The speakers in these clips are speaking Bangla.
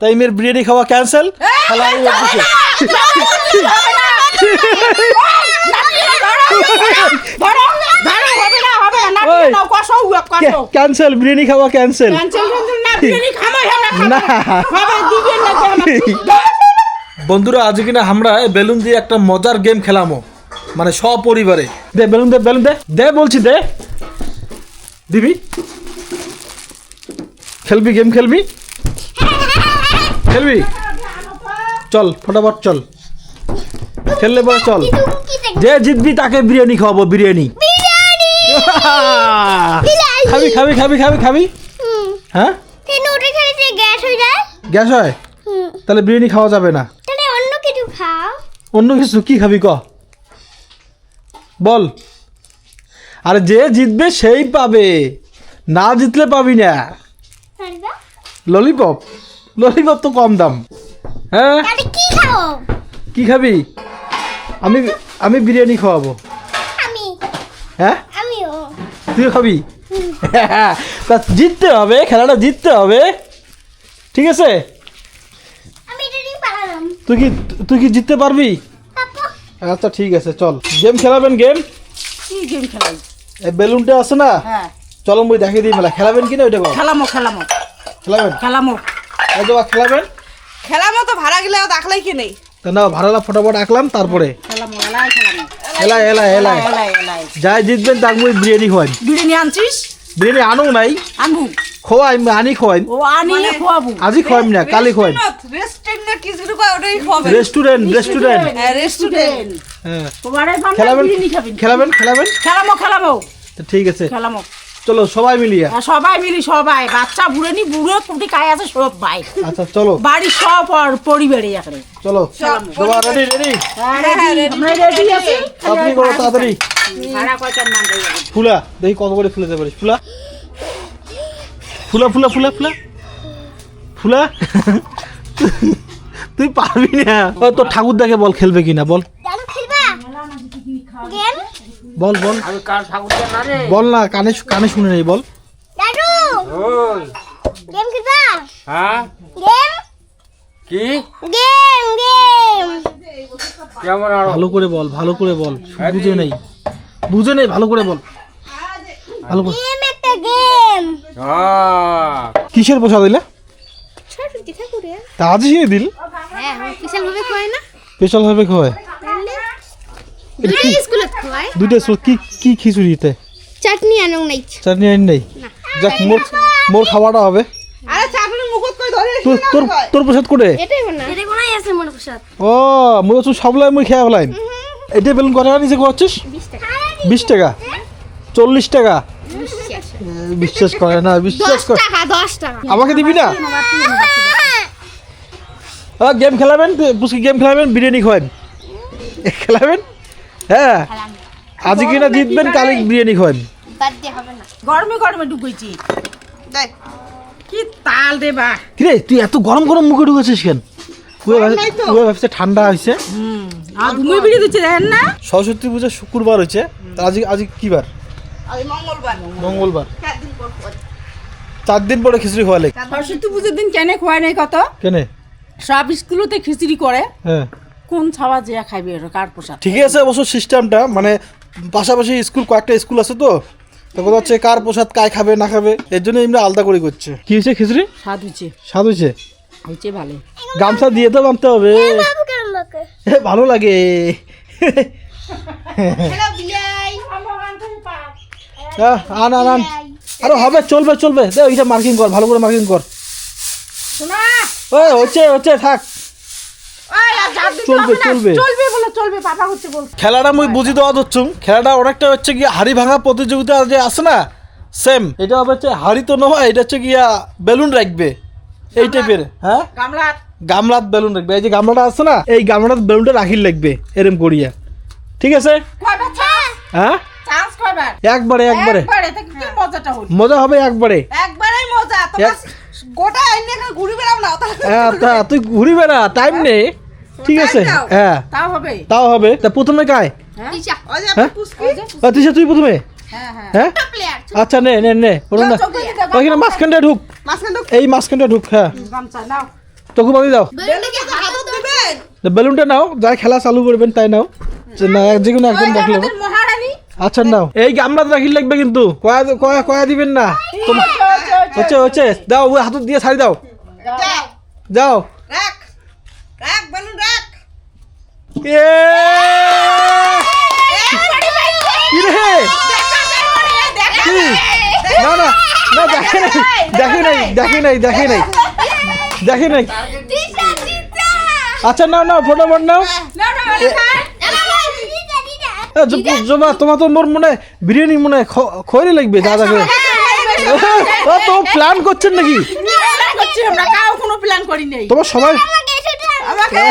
তাই মেয়ের বিরিয়ানি খাওয়া ক্যান্সেল। খেলা ক্যান্সেল, বিরিয়ানি খাওয়া ক্যান্সেল। বন্ধুরা আজ কিনা আমরা বেলুন দিয়ে একটা মজার গেম খেলামো, মানে সপরিবারে। দে বেলুন দে, বেলুন দে, দে বলছি দে, দিবি? খেলবি? গেম খেলবি? খেলবি? চল ফটাফট চল, খেললে পরে চল। যে জিতবি তাকে বিরিয়ানি খাওয়াবো। বিরিয়ানি খাবি খাবি খাবি খাবি খাবি? হ্যাঁ গ্যাস হয়, তাহলে বিরিয়ানি খাওয়া যাবে না। অন্য কিছু কি খাবি ক বল। আরে যে জিতবে সেই পাবে, না জিতলে পাবি না। ললিপপ? ললিপপ তো কম দাম। হ্যাঁ কি খাবি? আমি বিরিয়ানি খাওয়াবো। হ্যাঁ তুই খাবি? তা জিততে হবে, খেলাটা জিততে হবে, ঠিক আছে? তুই কি জিততে পারবি? আচ্ছা ঠিক আছে চল গেম খেলাবেন। গেম খেলাই এই বেলুনটা আছে না, চলো মই দেখিয়ে দিই মেলা। খেলাবেন কিনা ওইটা খেলামো এই যে খেলাবেন। খেলামো তো ভাড়া গেলে দেখলাই কি নেই, তা না ভাড়ালা ফটাফট আঁকলাম, তারপরে এলাই এলাই এলাই যাই জিতবেন তাকে মই বিরিয়ানি খোয়াই। বিরিয়ানি আনছিস? বিরিয়ানি আনো নাই, আনবো খোয়াই, আনি খোয়াই। ও আনি খোয়াবো, আজি খোয়াইম না, কালি খোয়াইম। রেস্টুরেন্ট হ্যাঁ খেলাবেন। খেলামো ঠিক আছে খেলামো। চলো সবাই মিলিয়ে, সবাই বাচ্চা বুড়ো কুটি কায় আছে সব ভাই। আচ্ছা চলো বাড়ির সব পরিবারে এখানে চলো। সবাই রেডি? আমরা রেডি আছি। আপনি করো তাড়াতাড়ি। ভাড়া কয়টার মান দেই? ফুলা দেখি কত করে ফুলাতে পারিস। ফুলা ফুলা ফুলা ফুলা ফুলা ফুলা তুই পারবি না। তোর ঠাকুর দেখে বল খেলবে কিনা বল। বল বল বল না, কানে শুনে নেই, বল। ভালো করে বল, ভালো করে বল, বুঝে নেই ভালো করে বল, ভালো করে। কিসের পোষা দিলে? তা আজ দিল স্পেশাল ভাবে খাওয়ায়। দুইটা কি খিচুড়িতে চাটনি আনো নাই? চাটনি আনি নাই। যাক মোর খাওয়াটা হবে। আরে চাটনি মুখত কই ধরে তোর প্রসাদ করে এটাই না, এটা কোনায় আছে মোর প্রসাদ। ও মই তো সবলাই মই খেয়া ফেলাইম। এটা বেলুন কত টাকা নিচে কোয়াচ্ছিস? 20 টাকা 40 টাকা? বিশ্বাস করে না, বিশ্বাস কর। 10 টাকা আমাকে দিবি না? গেম খেলাবেন, পুষ্কি গেম খেলাবেন, বিরিয়ানি খাওয়াবেন, খেলাবেন। হ্যাঁ আজ কিনা জিতবেন, কালি বিরিয়ানি খাওয়াবেন। বাদ দিয়ে হবে না, গরমে ঢুকাইছি। দেখ কি তাল রে বা। কি রে তুই এত গরম মুখে ঢুকেছিস কেন? ভাবছে ঠান্ডা হয়েছে। আর ঘুমিয়ে বেরিয়ে দিচ্ছে দেখেন না। সরস্বতী পূজা শুক্রবার হয়েছে, আজ কি বার? মঙ্গলবার। 4 দিন পরে খিচুড়ি খাওয়ালে। সরস্বতী পুজোর দিন কেন খোয়ায় নাই কত? কেনে সব স্কুলতে খিচুড়ি করে। হ্যাঁ কোন ছাওয়া যে খাইবে কার পোশাক? ঠিক আছে অবশ্য সিস্টেমটা, মানে পাশাপাশি স্কুল, কয়েকটা স্কুল আছে তো, কথা হচ্ছে কার প্রসাদ কায় খাবে না খাবে, এর জন্য আমরা আলাদা করে করছে। কি হয়েছে খিচুড়ি? স্বাদ হয়েছে ভালো। গামছা দিয়ে তো বাঁধতে হবে। ভালো লাগে। আন আরো হবে, চলবে। দে ওইটা মার্কিং কর, ভালো করে মার্কিং কর। হচ্ছে থাক, চলবে। খেলাটা মুই বুঝি দেওয়া হচ্ছুম। খেলাটা অনেকটা হচ্ছে গিয়া হাড়ি ভাঙা প্রতিযোগিতা যে আছে না, সেম। এটা হচ্ছে হাড়ি তো নয়, এটা হচ্ছে গিয়া বেলুন রাখবে এই টাইপের। হ্যাঁ গামলাত বেলুন রাখবে। এই যে গামলাটা আছে না, এই গামলার বেলুনটা রাখির লাগবে এরম করিয়া, ঠিক আছে? হ্যাঁ একবারে মজা হবে, একবারে। হ্যাঁ তুই ঘুরি বেড়া, টাইম নেই, ঠিক আছে? হ্যাঁ তাও হবে। তা প্রথমে কায়? তুই প্রথমে? হ্যাঁ আচ্ছা নে মাঝখানটা ঢুক, এই মাঝখানটা ঢুক। হ্যাঁ চোখে বাঁধি দাও বেলুনটাকে হাতত দিবেন। বেলুনটা নাও, যাই খেলা চালু করবেন তাই নাও, যে না যে কোনো একজন রাখলে হবে। মহারানী আচ্ছা নাও, এই গামলা রাখি লাগবে কিন্তু কয়া কয়া কয়া দিবেন না। হচ্ছে হচ্ছে, দাও ওই হাতত দিয়ে ছাড়ি দাও, যাও যাও। রাখ রাখ বেলুন রাখ এ কি রে কি? না না না, দেখে নাই দেখে নাই দেখে নাই দেখে নাই দেখে নাই। দিশা দিশা। আচ্ছা নাও নাও, ফটোফট নাও। জমা তোমার তো মোর মনে হয় বিরিয়ানি মনে হয় খয়রি লাগবে দাদা করে। ও তো প্ল্যান করছেন নাকি? করছি আমরা কাউ কোনো প্ল্যান করি নাই তোমার সবাই আমাকে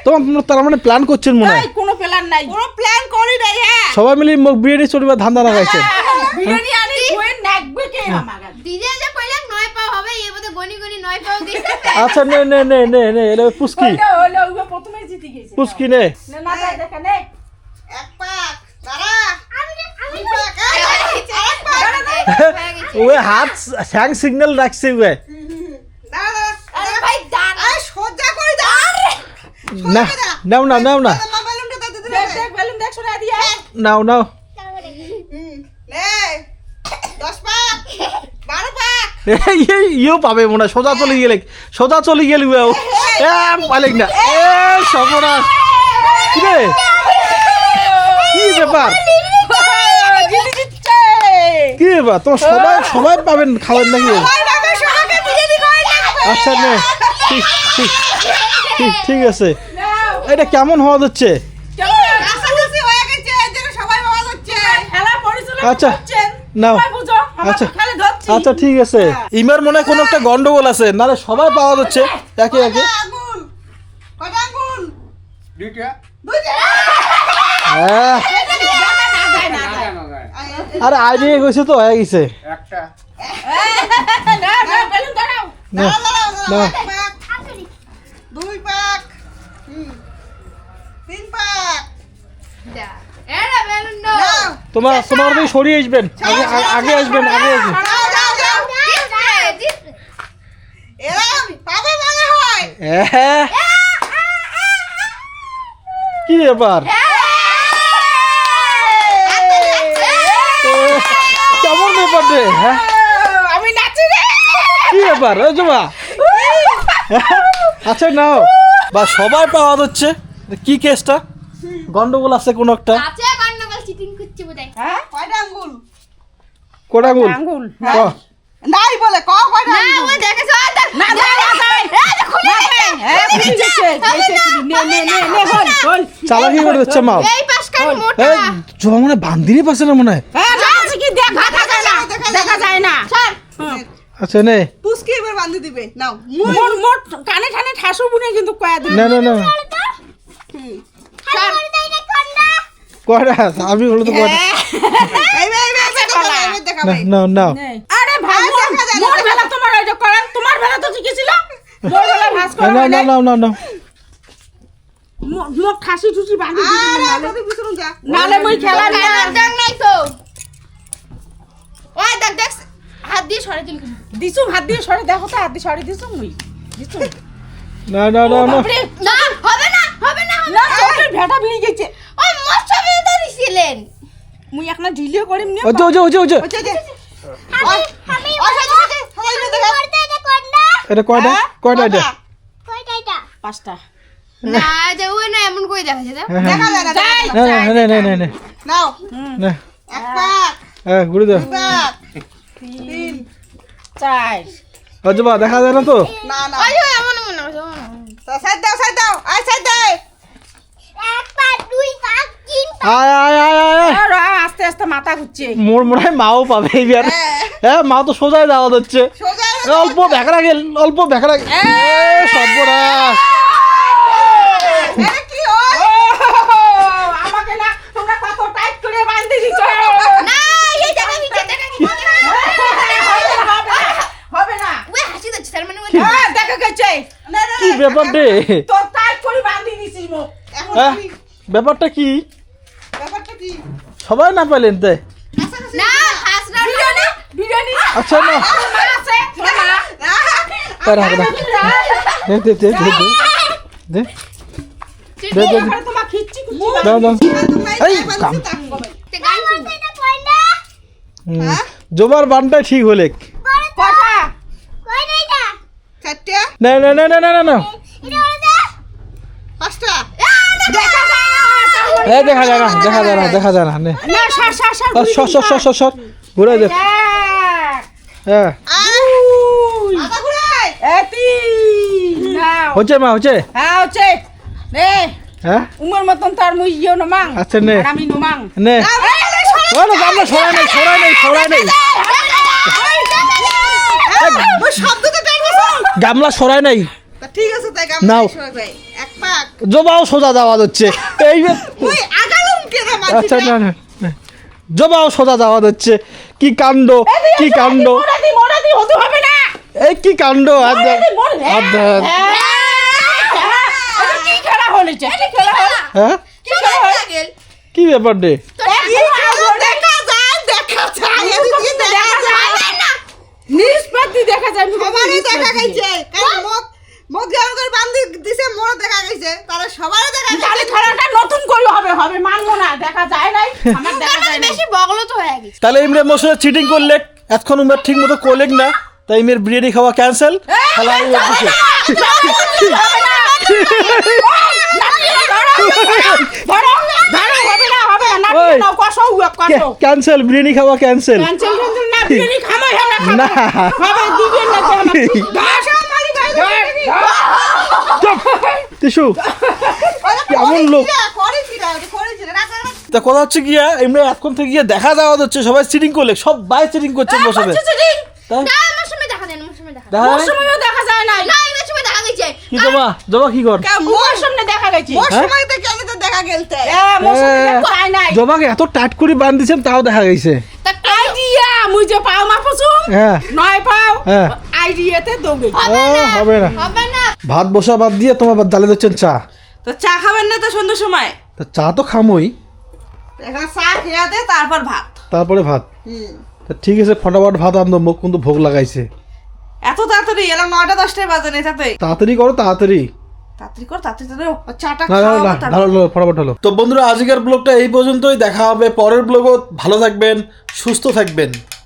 তোমার তার মানে প্ল্যান করছেন মনে হয়। এই, কোনো প্ল্যান নাই কোনো প্ল্যান করি নাই হ্যাঁ সবাই মিলে মুখ বিরিয়ানি চড়িবার ধান্দা লাগাইছেন। বিরিয়ানি আনি কই নাকবে কে আমাকে দিদি যে কইলাম 9 পাও হবে, এর মধ্যে গনি গনি 9 পাও দিছে। আচ্ছা নে নে নে নে নে, এটা পুস্কি হলো ওই প্রথমে জিতে গেছে পুস্কি নে। না না যাই দেখা নে এক পাক দাঁড়া আমি দুই পাক এক পাক ওই হাত স্যাং সিগন্যাল রাখছে ওই। দাঁড়া আরে ভাই দাঁড়া। আই সোজা করে দাঁড়া না নাও না নাও না মা বেলুনটা দাও দিদি দেখ দেখ বেলুন দেখ শোনা দিয়া নাও নাও। নে 10 পাক 12 পাক ইয়েও পাবে মনে হয়, সোজা চলে গেলে সোজা চলে গেলি ও পালিক না। এ সর্বনাশ, কি রে কি ব্যাপার জিতে জিতছে কি ব্যাপার? তোমার সবাই সবাই পাবেন খাবেন নাকি? ওই বাবা সবাইকে বিরিয়ানি করে লাগবে আচ্ছা নে, ঠিক ঠিক ঠিক ঠিক আছে। নাও এটা কেমন হওয়া যাচ্ছে? কেমন কাছাকাছি হয়ে গেছে এদের সবাই ভালো হচ্ছে খেলা পরিচালনা আচ্ছা, করছেন নাও। সবাই বুঝো আমরা আচ্ছা। তো খালি ধরছি আচ্ছা ঠিক আছে। ইমার মনে হয় কোনো একটা গন্ডগোল আছে, নাহলে সবাই পাওয়া যাচ্ছে একে একে। আগুন কত আগুন দুইটা দুইটা হ্যাঁ, না আরে আইডিয়া গেছে তো হয়ে গেছে। একটা না বেলুন দাঁড়াও না না, দুই পাক তিন পাক এরা বেলুন দাও। নাও তোমার তোমার দিকে সরিয়ে আসবেন, আগে আগে আসবেন আগে আসবেন। যাও যাও যাও দিছে। এরা পাবে মনে হয় হ্যাঁ, কি ব্যাপার? এ, কেমন ব্যাপার রে? হ্যাঁ, আমি নাচি রে কি ব্যাপার? ওই জমা আচ্ছা নাও, বা সবাই পাওয়া যাচ্ছে। কি কেসটা গন্ডগোল আছে কোন একটা? আছে গন্ডগোল, চিটিং করছে বোধহয়। হ্যাঁ কয়টা আঙ্গুল কোটাগুল আঙ্গুল ক। নাই বলে ক কয়টা না আঙ্গুল ও দেখেছো না না না হ্যাঁ খুলে গেছে নে নে নে নে হল হল চালাকি করে দিচ্ছে মাও। এই পাশখানি মোটা। এই জমা মনে হয় বান্দিরই পাশে না মনে হয়। হ্যাঁ নাচি কি দেখা যায় না দেখা যায় না স্যার আচ্ছা নে, পুস্কি এবার বাঁধে দিবে নাও মোট মোট কানে কানে ঠাসু বুনে কিন্তু কয়া দিবে না না না স্যার কয়টা আমি হলো তো কয়টা। এই বে দেখাবে না না না আরে ভাই মোর বেলা তোমার ওইটা করেন তোমার বেলা তো ঠিক ছিল মোর বেলা ভাস না করে না না না না মোট ঠাসি ঠুসি বাঁধি দিবে নালে মই খেলা না দেখ নাই তো। ওই দেখ দেখ হাত দিয়ে সরে দিল কিন্তু। দিছু হাত দিয়ে সরে দেখো তো হাত দিয়ে সরে দিছু মুই দিছু না না না না বাপরে না হবে না হবে না হবে না না। চোখের ভেটা বিড়ি গেছে ওই মোর ছবি তো দিছিলেন। মুই একটা ঢিলিও করিম নি ওই যে ওই যে ওই যে ওই যে আমি করতে এটা কর না। এটা কয়টা কয়টা এটা? কয়টা এটা? পাঁচটা না যে ওই না এমন কই দেখা যায়। হ্যাঁ, হ্যাঁ। দেখা যায় না না না না না না নাও না এক পাক হ্যাঁ ঘুরে দাও। পাক তিন চার অজবা দেখা যায় না তো। না না ওই ওই এমন এমন সাইড দাও আই সাইড দাও এক পা দুই পা তিন পা। আয় আয় আয় আয় আর আস্তে আস্তে মাথা ঘুরছে মোর মনে হয় মাও পাবে এবার। হ্যাঁ মা তো সোজাই যাওয়া যাচ্ছে। সোজা অল্প ভেকড়া গেল অল্প ভেকড়া সর্বনাশ। আরে কি হয় আমাকে না তোমরা কত টাইট করে বাঁধি দিছো না এই জায়গা নিচে দেখা কি হবে না ওই হাসি দিচ্ছে তার মানে ওই হ্যাঁ দেখা গেছে কি ব্যাপার রে? তোর টাইট করে বাঁধি দিছিস মো এখন হ্যাঁ ব্যাপারটা কি? ব্যাপারটা কি সবাই না পেলেন তে? না হাসরা বিরিয়ানি আচ্ছা না মা আছে মা রাখ রাখ দে দে দে দে দে দে দে এবারে তোমার খিচ্ছি খুচ্ছি দাও দাও এই কাম তে গান শুনবো। জোবার বানটা ঠিক হলে কথা চারটে না না না না না না পাঁচটা দেখা এই দেখা যায় না দেখা যায় না দেখা যায় না নে না সার সার সার সর সর সর সর সর ঘুরে দে হ্যাঁ মাথা ঘুরাই এতি নাও হচ্ছে মা হচ্ছে হ্যাঁ হচ্ছে নে হ্যাঁ উমর মতন তার মুই ইও নমাং আচ্ছা নে আর আমি নমাং নে ও না গামলা সরাই নেই সরাই নেই সরাই নেই ওই শব্দটা টাইম গামলা সরাই নেই ঠিক আছে তাই গাম নাও। ভাই এক পাক জবাও সোজা যাওয়া হচ্ছে এই ওই আগালুম কেন আচ্ছা না না না। জবাও সোজা যাওয়া হচ্ছে কি কাণ্ড কি কাণ্ড মোড়া দি হতে হবে না এই কি কাণ্ড আর মোড়া দি মোড় কি খেলা হলেছে কি খেলা হল হ্যাঁ কি খেলা হল কি ব্যাপার রে দেখা যায় এদিকে দেখা যায় না নিষ্পত্তি দেখা যায় সবারই দেখা গেছে কারণ মুখ জাম করে বান্ধি দিছে মোর দেখা গেছে তাহলে সবারই দেখা গেছে তাহলে খেলাটা নতুন করে হবে হবে মানবো না দেখা যায় নাই আমার দেখা যায় না বেশি বগলো তো হয়ে গেছে। তাহলে ইমরে মশলা চিটিং করলে এতক্ষণ উমের ঠিক মতো করলেন না তাই ইমের বিরিয়ানি খাওয়া ক্যান্সেল খেলা এই দিকে ওই। ক্যান্সেল বিরিয়ানি খাওয়া ক্যান্সেল না টিসু কেমন লোক তা কথা হচ্ছে গিয়া এমনি এতক্ষণ থেকে গিয়ে দেখা যাওয়া হচ্ছে সবাই চিটিং করলে সব বাই চিটিং করছে বসে তাই না আমার সময় দেখা যায় না আমার সময় দেখা দেখা যায় না? দেখা যায় না না আমার সময় দেখা গেছে। কি জমা জমা কি কর মোর সামনে দেখা গেছে মোর হ্যাঁ? সময় তো কেন তো দেখা গেলতে মোর সামনে দেখা হয় নাই জমাকে এত টাইট করে বাঁধ দিয়েছেন তাও দেখা গেছে তা আইডিয়া মুই যে পাও মাপছু হ্যাঁ নয় পাও হ্যাঁ আইডিয়াতে দৌড়ে ও, হবে না হবে না। ভাত বসা বাদ দিয়ে তোমার জালে দিচ্ছেন চা তো চা খাবেন না তো সন্ধ্যার সময় তা চা তো খামই এখন চা খেয়ে দে তারপর ভাত তারপরে ভাত তা ঠিক আছে ফটাফট ভাত আনতো মুখ কিন্তু ভোগ লাগাইছে এত তাড়াতাড়ি এলাম 9টা 10টায় বাজে না তাতে তাড়াতাড়ি করো তাড়াতাড়ি তাড়াতাড়ি কর তাড়াতাড়ি চাটা না না খাওয়া না ঢালো ফটাফট ঢালো তো বন্ধুরা আজকের ব্লগটা এই পর্যন্তই দেখা হবে পরের ব্লগও ভালো থাকবেন সুস্থ থাকবেন